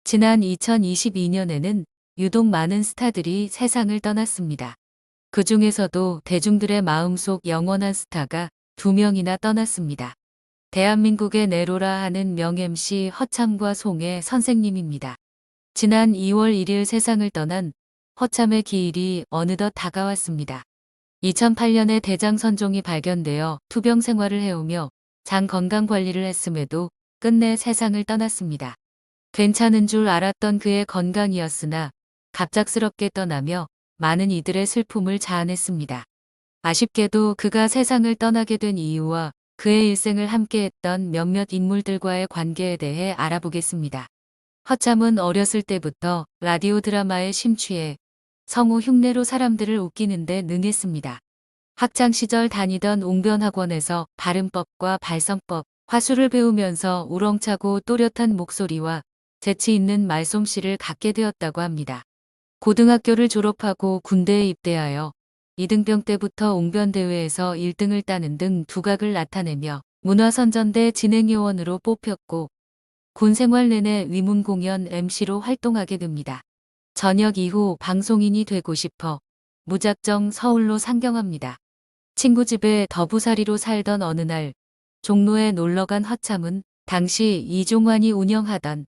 지난 2022년에는 유독 많은 스타들이 세상을 떠났습니다. 그 중에서도 대중들의 마음속 영원한 스타가 두 명이나 떠났습니다. 대한민국의 네로라 하는 명 MC 허참과 송혜 선생님입니다. 지난 2월 1일 세상을 떠난 허참의 기일이 어느덧 다가왔습니다. 2008년에 대장선종이 발견되어 투병 생활을 해오며 장 건강 관리를 했음에도 끝내 세상을 떠났습니다. 괜찮은 줄 알았던 그의 건강이었으나 갑작스럽게 떠나며 많은 이들의 슬픔을 자아냈습니다. 아쉽게도 그가 세상을 떠나게 된 이유와 그의 일생을 함께했던 몇몇 인물들과의 관계에 대해 알아보겠습니다. 허참은 어렸을 때부터 라디오 드라마에 심취해 성우 흉내로 사람들을 웃기는데 능했습니다. 학창시절 다니던 웅변학원에서 발음법과 발성법, 화술을 배우면서 우렁차고 또렷한 목소리와 재치 있는 말솜씨를 갖게 되었다고 합니다. 고등학교를 졸업하고 군대에 입대하여 이등병 때부터 웅변대회에서 1등을 따는 등 두각을 나타내며 문화선전대 진행요원으로 뽑혔고 군 생활 내내 위문공연 MC로 활동하게 됩니다. 전역 이후 방송인이 되고 싶어 무작정 서울로 상경합니다. 친구 집에 더부살이로 살던 어느 날 종로에 놀러간 허참은 당시 이종환이 운영하던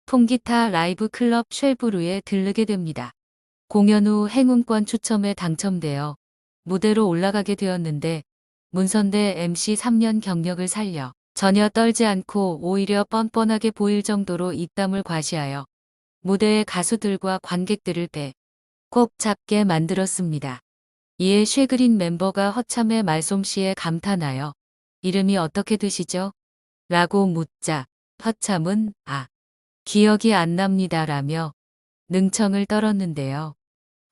통기타 라이브 클럽 쉘브르에 들르게 됩니다. 공연 후 행운권 추첨에 당첨되어 무대로 올라가게 되었는데 문선대 MC 3년 경력을 살려 전혀 떨지 않고 오히려 뻔뻔하게 보일 정도로 입담을 과시하여 무대의 가수들과 관객들을 꼭 잡게 만들었습니다. 이에 쉐그린 멤버가 허참의 말솜씨에 감탄하여 이름이 어떻게 되시죠? 라고 묻자 허참은 기억이 안 납니다라며 능청을 떨었는데요.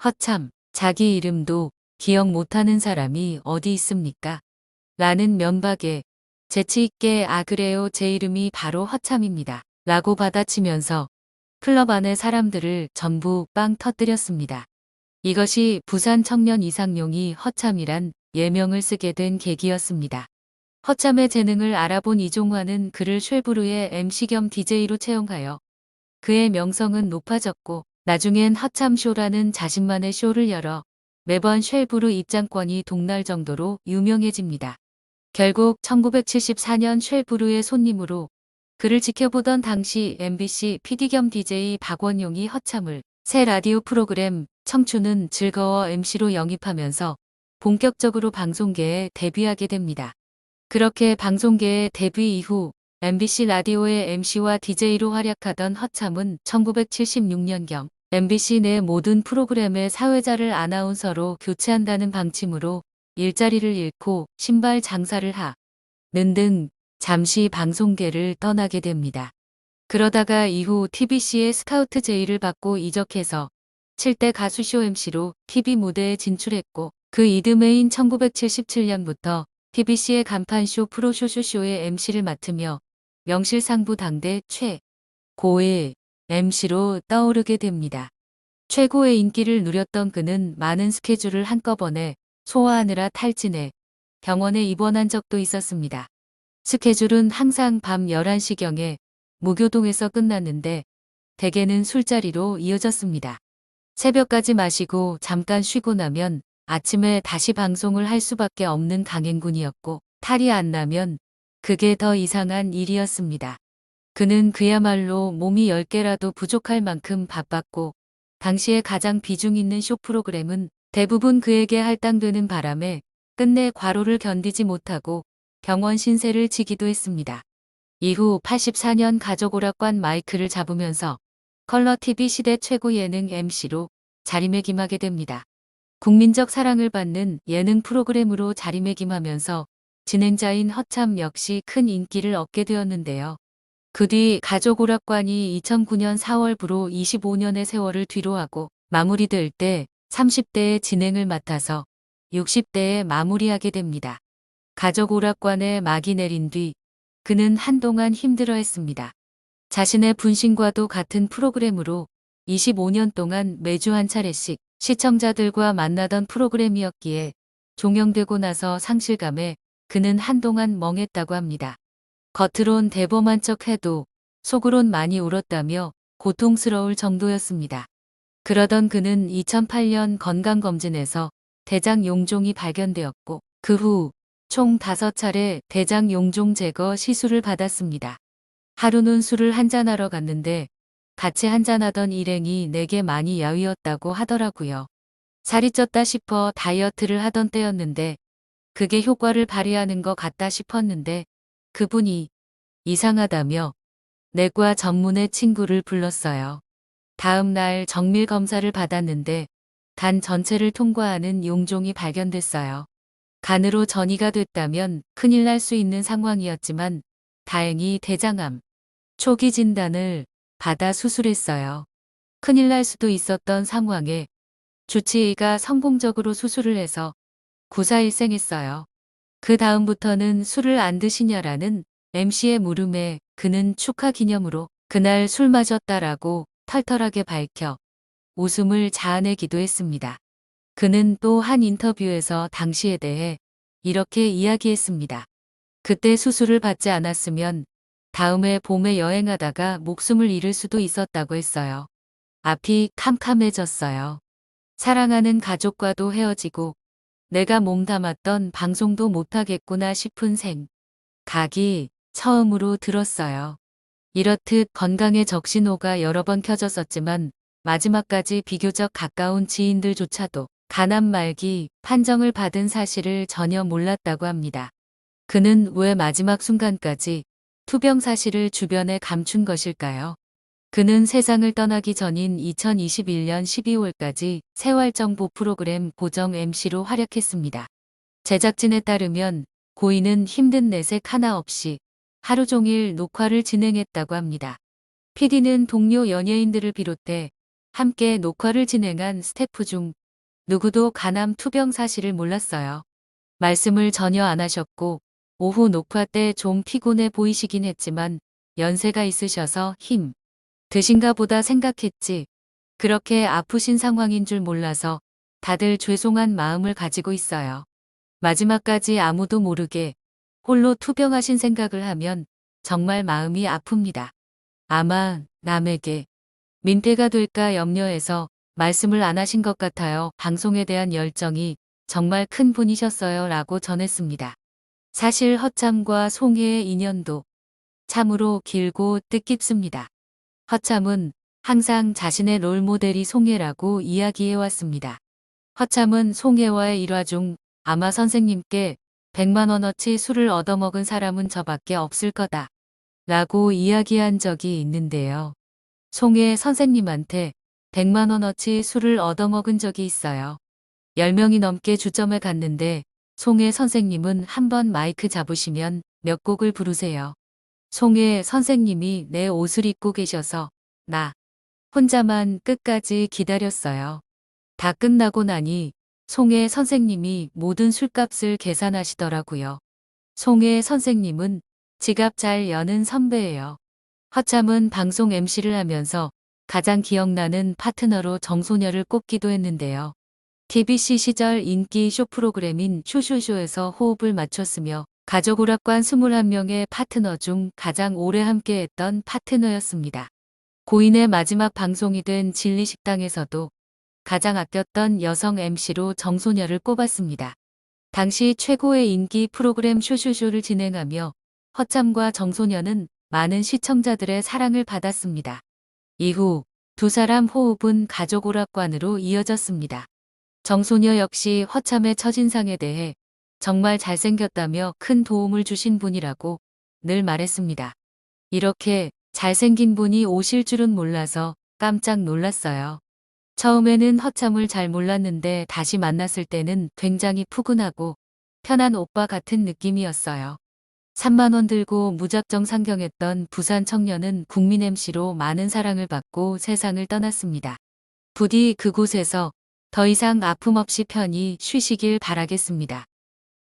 허참, 자기 이름도 기억 못하는 사람이 어디 있습니까? 라는 면박에 재치있게 그래요, 제 이름이 바로 허참입니다. 라고 받아치면서 클럽 안의 사람들을 전부 빵 터뜨렸습니다. 이것이 부산 청년 이상용이 허참이란 예명을 쓰게 된 계기였습니다. 허참의 재능을 알아본 이종환은 그를 쉘브르의 MC 겸 DJ로 채용하여 그의 명성은 높아졌고 나중엔 허참쇼라는 자신만의 쇼를 열어 매번 쉘브르 입장권이 동날 정도로 유명해집니다. 결국 1974년 쉘브르의 손님으로 그를 지켜보던 당시 MBC PD 겸 DJ 박원용이 허참을 새 라디오 프로그램 청춘은 즐거워 MC로 영입하면서 본격적으로 방송계에 데뷔하게 됩니다. 그렇게 방송계에 데뷔 이후 MBC 라디오의 MC와 DJ로 활약하던 허참은 1976년경 MBC 내 모든 프로그램의 사회자를 아나운서로 교체한다는 방침으로 일자리를 잃고 신발 장사를 하는 등 잠시 방송계를 떠나게 됩니다. 그러다가 이후 TBC의 스카우트 제의를 받고 이적해서 7대 가수쇼 MC로 TV 무대에 진출했고 그 이듬해인 1977년부터 TBC의 간판쇼 프로쇼쇼쇼의 MC를 맡으며 명실상부 당대 최고의 MC로 떠오르게 됩니다. 최고의 인기를 누렸던 그는 많은 스케줄을 한꺼번에 소화하느라 탈진해 병원에 입원한 적도 있었습니다. 스케줄은 항상 밤 11시경에 무교동에서 끝났는데 대개는 술자리로 이어졌습니다. 새벽까지 마시고 잠깐 쉬고 나면 아침에 다시 방송을 할 수밖에 없는 강행군이었고 탈이 안 나면 그게 더 이상한 일이었습니다. 그는 그야말로 몸이 10개라도 부족할 만큼 바빴고 당시에 가장 비중 있는 쇼 프로그램은 대부분 그에게 할당되는 바람에 끝내 과로를 견디지 못하고 병원 신세를 지기도 했습니다. 이후 84년 가족오락관 마이크를 잡으면서 컬러TV 시대 최고 예능 MC로 자리매김하게 됩니다. 국민적 사랑을 받는 예능 프로그램으로 자리매김하면서 진행자인 허참 역시 큰 인기를 얻게 되었는데요. 그 뒤 가족오락관이 2009년 4월부로 25년의 세월을 뒤로하고 마무리될 때 30대의 진행을 맡아서 60대에 마무리하게 됩니다. 가족오락관에 막이 내린 뒤 그는 한동안 힘들어했습니다. 자신의 분신과도 같은 프로그램으로 25년 동안 매주 한 차례씩 시청자들과 만나던 프로그램이었기에 종영되고 나서 상실감에 그는 한동안 멍했다고 합니다. 겉으론 대범한 척해도 속으론 많이 울었다며 고통스러울 정도였습니다. 그러던 그는 2008년 건강검진에서 대장 용종이 발견되었고 그 후 총 5차례 대장 용종 제거 시술을 받았습니다. 하루는 술을 한잔하러 갔는데 같이 한잔하던 일행이 내게 많이 야위었다고 하더라고요. 살이 쪘다 싶어 다이어트를 하던 때였는데 그게 효과를 발휘하는 것 같다 싶었는데 그분이 이상하다며 내과 전문의 친구를 불렀어요. 다음 날 정밀 검사를 받았는데 간 전체를 통과하는 용종이 발견됐어요. 간으로 전이가 됐다면 큰일 날 수 있는 상황이었지만 다행히 대장암 초기 진단을 받아 수술했어요. 큰일 날 수도 있었던 상황에 주치의가 성공적으로 수술을 해서 구사일생했어요. 그 다음부터는 술을 안 드시냐라는 MC의 물음에 그는 축하 기념으로 그날 술 마셨다라고 털털하게 밝혀 웃음을 자아내기도 했습니다. 그는 또 한 인터뷰에서 당시에 대해 이렇게 이야기했습니다. 그때 수술을 받지 않았으면 다음해 봄에 여행하다가 목숨을 잃을 수도 있었다고 했어요. 앞이 캄캄해졌어요. 사랑하는 가족과도 헤어지고 내가 몸담았던 방송도 못하겠구나 싶은 생각이 처음으로 들었어요. 이렇듯 건강에 적신호가 여러 번 켜졌었지만 마지막까지 비교적 가까운 지인들조차도 간암 말기 판정을 받은 사실을 전혀 몰랐다고 합니다. 그는 왜 마지막 순간까지 투병 사실을 주변에 감춘 것일까요? 그는 세상을 떠나기 전인 2021년 12월까지 세월정보 프로그램 고정 MC로 활약했습니다. 제작진에 따르면 고인은 힘든 내색 하나 없이 하루 종일 녹화를 진행했다고 합니다. PD는 동료 연예인들을 비롯해 함께 녹화를 진행한 스태프 중 누구도 간암 투병 사실을 몰랐어요. 말씀을 전혀 안 하셨고 오후 녹화 때 좀 피곤해 보이시긴 했지만 연세가 있으셔서 힘 드신가 보다 생각했지. 그렇게 아프신 상황인 줄 몰라서 다들 죄송한 마음을 가지고 있어요. 마지막까지 아무도 모르게 홀로 투병하신 생각을 하면 정말 마음이 아픕니다. 아마 남에게 민폐가 될까 염려해서 말씀을 안 하신 것 같아요. 방송에 대한 열정이 정말 큰 분이셨어요. 라고 전했습니다. 사실 허참과 송혜의 인연도 참으로 길고 뜻깊습니다. 허참은 항상 자신의 롤모델이 송혜라고 이야기해왔습니다. 허참은 송혜와의 일화 중 아마 선생님께 100만 원어치 술을 얻어먹은 사람은 저밖에 없을 거다 라고 이야기한 적이 있는데요. 송혜 선생님한테 100만 원어치 술을 얻어먹은 적이 있어요. 10명이 넘게 주점에 갔는데 송혜 선생님은 한번 마이크 잡으시면 몇 곡을 부르세요. 송혜 선생님이 내 옷을 입고 계셔서 나 혼자만 끝까지 기다렸어요. 다 끝나고 나니 송혜 선생님이 모든 술값을 계산하시더라고요. 송혜 선생님은 지갑 잘 여는 선배예요. 허참은 방송 MC를 하면서 가장 기억나는 파트너로 정소녀를 꼽기도 했는데요. TBC 시절 인기 쇼 프로그램인 쇼쇼쇼에서 호흡을 맞췄으며 가족오락관 21명의 파트너 중 가장 오래 함께했던 파트너였습니다. 고인의 마지막 방송이 된 진리식당에서도 가장 아꼈던 여성 MC로 정소녀를 꼽았습니다. 당시 최고의 인기 프로그램 쇼쇼쇼를 진행하며 허참과 정소녀는 많은 시청자들의 사랑을 받았습니다. 이후 두 사람 호흡은 가족오락관으로 이어졌습니다. 정소녀 역시 허참의 첫인상에 대해 정말 잘생겼다며 큰 도움을 주신 분이라고 늘 말했습니다. 이렇게 잘생긴 분이 오실 줄은 몰라서 깜짝 놀랐어요. 처음에는 허참을 잘 몰랐는데 다시 만났을 때는 굉장히 푸근하고 편한 오빠 같은 느낌이었어요. 3만 원 들고 무작정 상경했던 부산 청년은 국민 MC로 많은 사랑을 받고 세상을 떠났습니다. 부디 그곳에서 더 이상 아픔 없이 편히 쉬시길 바라겠습니다.